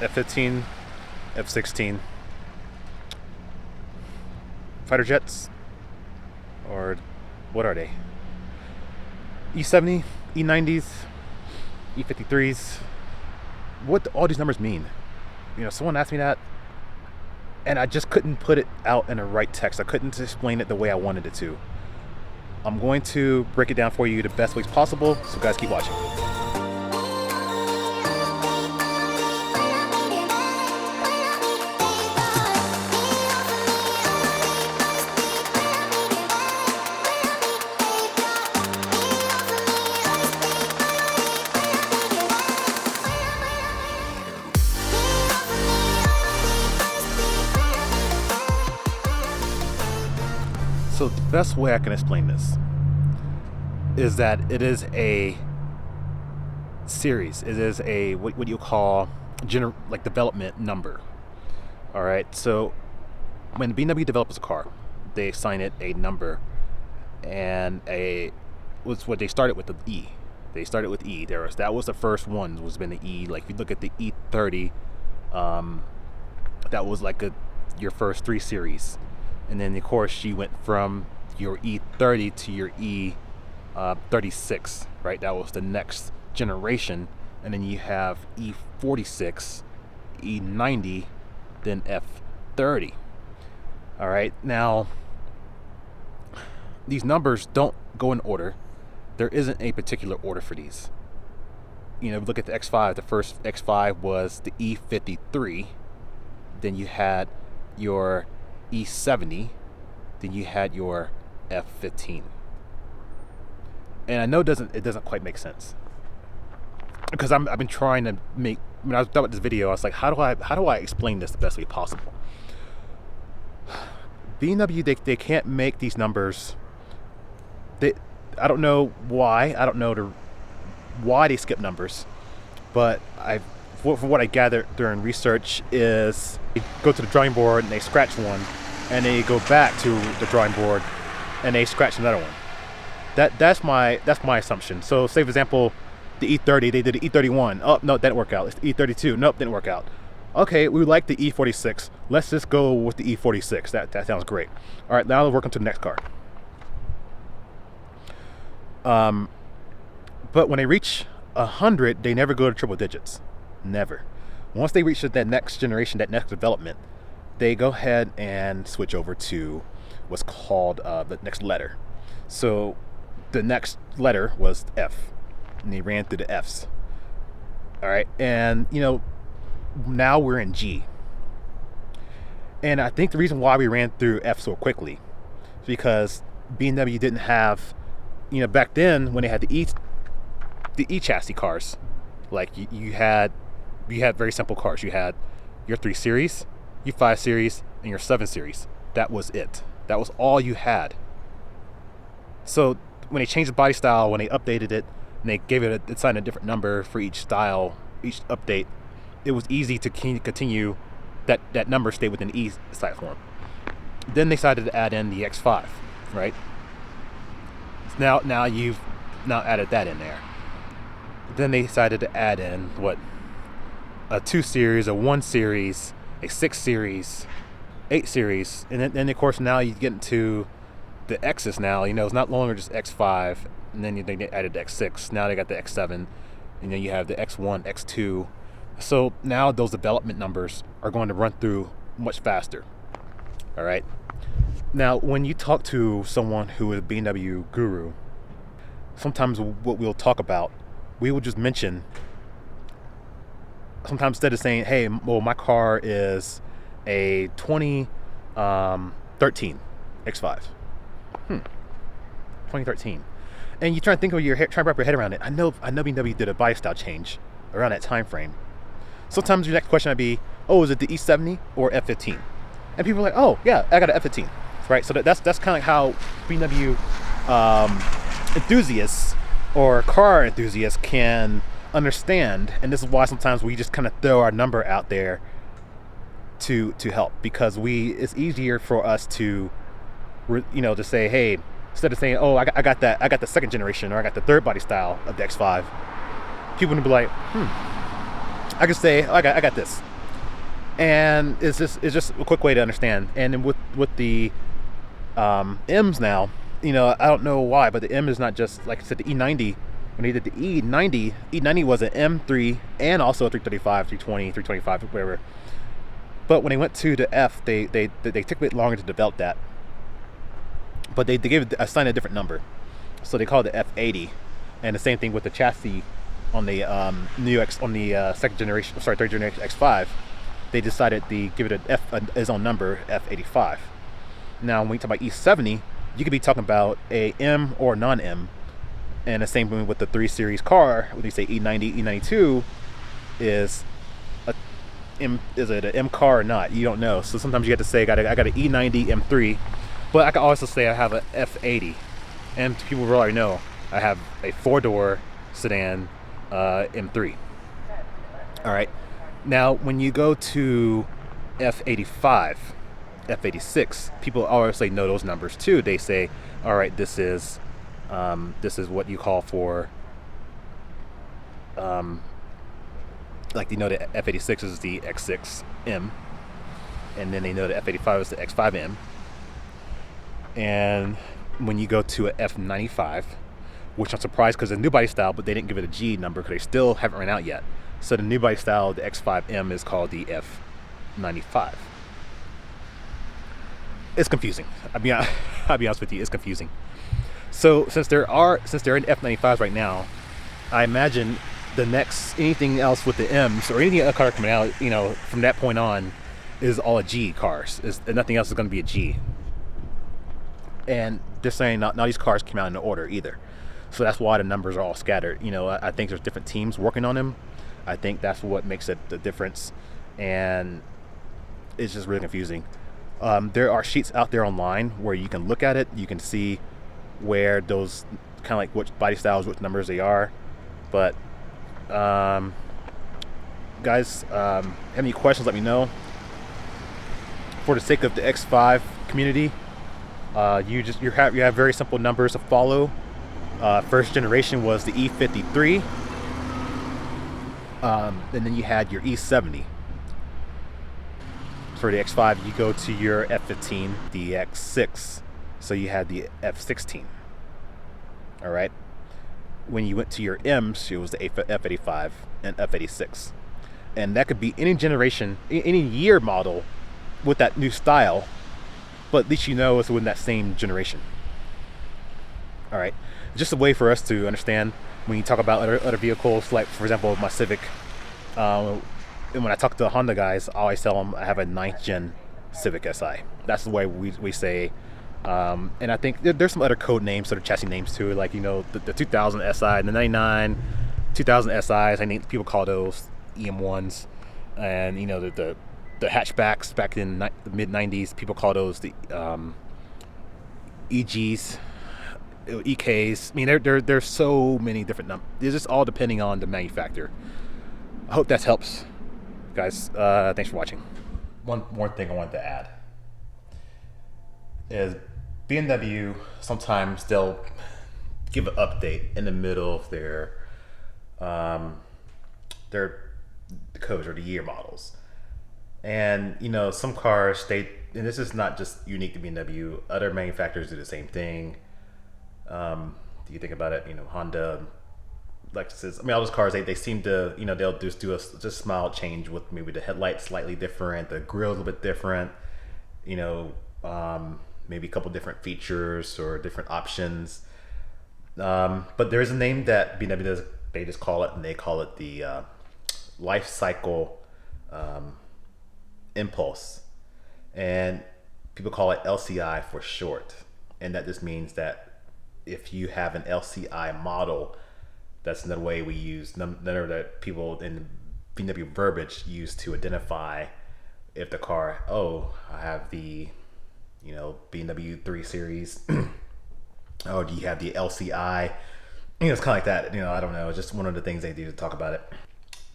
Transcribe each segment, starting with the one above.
F-15, F-16, fighter jets, or what are they? E-70, E-90s, E-53s. What do all these numbers mean? You know, someone asked me that, and I just couldn't put it out in the right text. I couldn't explain it the way I wanted it to. I'm going to break it down for you the best ways possible, so guys, keep watching. So the best way I can explain this is that it is a series. It is a what you call like development number. All right. So when BMW develops a car, they assign it a number, and was what they started with the E. They started with E. That was the first one. Was been the E. Like if you look at the E30, that was like your first 3 series. And then, of course, you went from your E30 to your E36, right? That was the next generation. And then you have E46, E90, then F30. All right. Now, these numbers don't go in order. There isn't a particular order for these. You know, look at the X5. The first X5 was the E53. Then you had your E70, then you had your F15. And I know it doesn't quite make sense, because I've been trying to make, when I was done with this video, I was like, how do I explain this the best way possible? BMW, they can't make these numbers. I don't know why. I don't know why they skip numbers, but from what I gathered during research is they go to the drawing board and they scratch one, and they go back to the drawing board and they scratch another one. That's my assumption. So say for example, the E30, they did the E31. Oh no, that didn't work out. It's the E32. Nope, didn't work out. Okay, we like the E46. Let's just go with the E46. That sounds great. All right, now we're working to the next car. But when they reach 100, they never go to triple digits. Never. Once they reach that next generation, that next development, they go ahead and switch over to what's called the next letter. So the next letter was F, and they ran through the F's. All right, and you know, now we're in G. And I think the reason why we ran through F so quickly is because BMW didn't have, you know, back then when they had the E chassis cars, like you had very simple cars. You had your 3 Series, your 5 Series, and your 7 Series. That was it. That was all you had. So when they changed the body style, when they updated it, and they gave it assigned a different number for each style, each update, it was easy to continue that number stayed within the E platform. Then they decided to add in the X5, right? Now you've added that in there. Then they decided to add in a 2 Series, a 1 Series, a 6 Series, 8 Series, and then of course now you get into the X's. Now, you know, it's not longer just X5, and then they added the X6. Now they got the X7, and then you have the X1, X2. So now those development numbers are going to run through much faster. All right. Now, when you talk to someone who is a BMW guru, sometimes what we'll talk about, we will just mention, sometimes instead of saying, hey, well, my car is a 2013 X5. 2013. And you try to think of try to wrap your head around it. I know BMW did a body style change around that time frame. Sometimes your next question would be, oh, is it the E70 or F15? And people are like, oh, yeah, I got an F15. Right? So that's kind of like how BMW enthusiasts or car enthusiasts can understand. And this is why sometimes we just kind of throw our number out there to help, because it's easier for us to to say, hey, instead of saying, oh, I got the second generation, or I got the third body style of the X5, people would be like, I could say, oh, I got this. And it's just a quick way to understand. And then with the M's now, I don't know why, but the M is not just like I said the E90. When they did the E90 was an M3 and also a 335, 320, 325, whatever. But when they went to the F, they took a bit longer to develop that. But they assigned a different number, so they called it the F80. And the same thing with the chassis on the third generation X5. They decided to give it its own number, F85. Now, when you talk about E70, you could be talking about a M or non-M. And the same thing with the 3 Series car. When you say E90, E92 is is it an M car or not? You don't know. So sometimes you have to say I got an E90 M3, but I can also say I have an F80, and people will already know I have a 4-door sedan M3. All right. Now, when you go to F85, F86, people always know those numbers too. They say, all right, this is what you call for, like they know the F86 is the X6M, and then they know the F85 is the X5M. And when you go to a F95, which I'm surprised because it's a new body style, but they didn't give it a G number because they still haven't run out yet. So the new body style, the X5M, is called the F95. It's confusing. I'll be honest with you, it's confusing. So since they're in F95s right now, I imagine the next anything else with the M's or anything other car coming out, from that point on, is all a G cars. Nothing else is going to be a G. And they're saying not these cars came out in order either. So that's why the numbers are all scattered. I think there's different teams working on them. I think that's what makes it the difference, and it's just really confusing. There are sheets out there online where you can look at it. You can see where those kind of like which body styles, which numbers they are. But guys, have any questions? Let me know. For the sake of the X5 community, you have very simple numbers to follow. First generation was the E53, and then you had your E70. For the X5, you go to your F15, the X6, so you had the F16. All right. When you went to your M's, it was the F85 and F86, and that could be any generation, any year model with that new style, but at least it's within that same generation. All right. Just a way for us to understand when you talk about other vehicles, like for example my Civic. And when I talk to the Honda guys, I always tell them I have a 9th gen Civic Si. That's the way we say. And I think there's some other code names, sort of chassis names too, like the 2000 Si and the 99 2000 Sis. I think people call those EM1s, and the hatchbacks back in the mid 90s, people call those the EGs. EKs. I mean, there's so many different numbers. It's just all depending on the manufacturer. I hope that helps, guys. Thanks for watching. One more thing I wanted to add is BMW. Sometimes they'll give an update in the middle of their codes or the year models, and some cars and this is not just unique to BMW. Other manufacturers do the same thing. Do you think about it? Honda, Lexus. I mean, all those cars, they seem to, they'll just do just mild change with maybe the headlights slightly different, the grille's a little bit different, maybe a couple different features or different options. But there is a name that BMW does. They just call it, and they call it the life cycle impulse, and people call it LCI for short. And that just means that if you have an LCI model, that's another way we use, another that people in BMW verbiage use to identify if the car, I have the, BMW 3 Series. Oh, do you have the LCI? It's kind of like that. I don't know. It's just one of the things they do to talk about it.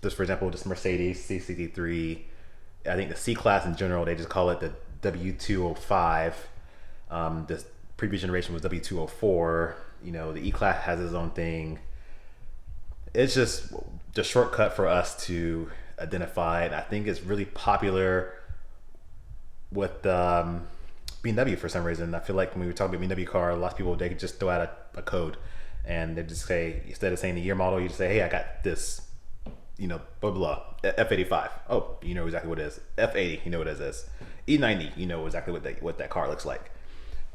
Just for example, this Mercedes CCD3, I think the C-Class in general, they just call it the W205. This previous generation was W204. The E-Class has its own thing. It's just the shortcut for us to identified. I think it's really popular with BMW for some reason. I feel like when we talk about BMW car, a lot of people, they could just throw out a code and they just say, instead of saying the year model, you just say, hey, I got this, you know, blah blah, F85. Oh, you know exactly what it is. F80, you know what it is. E90, you know exactly what that car looks like.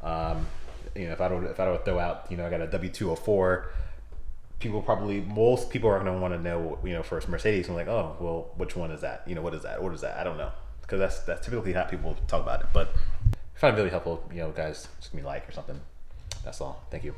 You know, if I don't throw out, you know, I got a W204, most people are going to want to know, you know, first Mercedes. I'm like, oh, well, which one is that? You know, what is that? What is that? I don't know, because that's typically how people talk about it. But if I find it really helpful, you know, guys, just give me a like or something. That's all. Thank you.